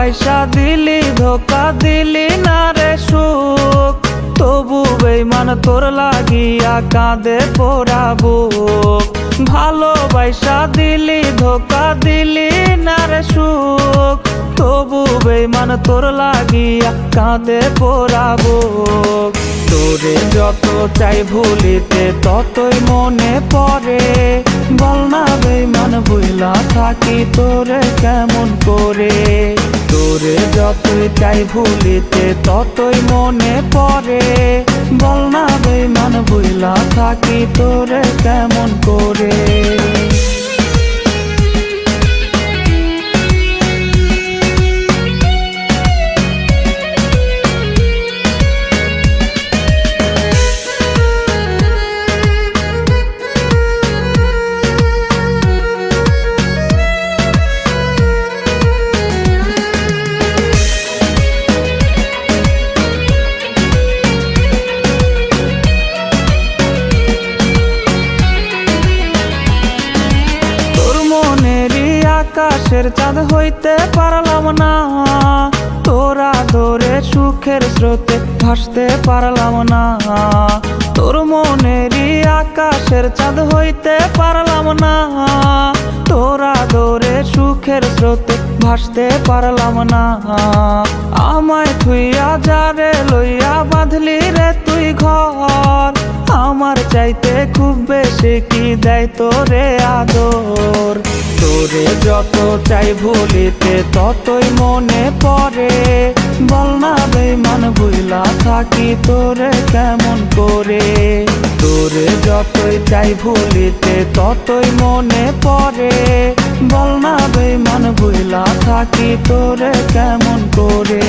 ভালোবাসা দিলি ধোকা দিলি না রে সুখ, তবু বেঈমান তোর লাগিয়া কাঁদে পোড়া বুক। ভালোবাসা দিলি ধোকা দিলি না রে সুখ, তবু বেঈমান তোর লাগিয়া কাঁদে পোড়া বুক। তোরে যত চাই ভুলিতে ততই মনে পড়ে, বল না বেঈমান ভুইলা থাকি তোরে কেমন করে। তোরে যতই চাই ভুলিতে ততই মনে পড়ে, বল না বেঈমান ভুইলা থাকি তোরে কেমন করে। আকাশের চাঁদ হইতে পারলাম না, তোরা ধরে সুখের স্রোতে ভাসতে পারলাম না। তোর মনেরই আকাশের চাঁদ হইতে পারলাম না, তোরা ধরে সুখের স্রোতে ভাসতে পারলাম না। আমায় থুইয়া যারে লইয়া বাঁধলি রে তুই ঘর, আমার চাইতে খুব বেশি কি দেয় তোরে আদর। তোরে যত চাই ভুলিতে ততই মনে পড়ে, বল না বেঈমান ভুইলা থাকি তোরে কেমন করে। তোরে যতই চাই ভুলিতে ততই মনে পড়ে, বল না বেঈমান ভুইলা থাকি তোরে কেমন করে।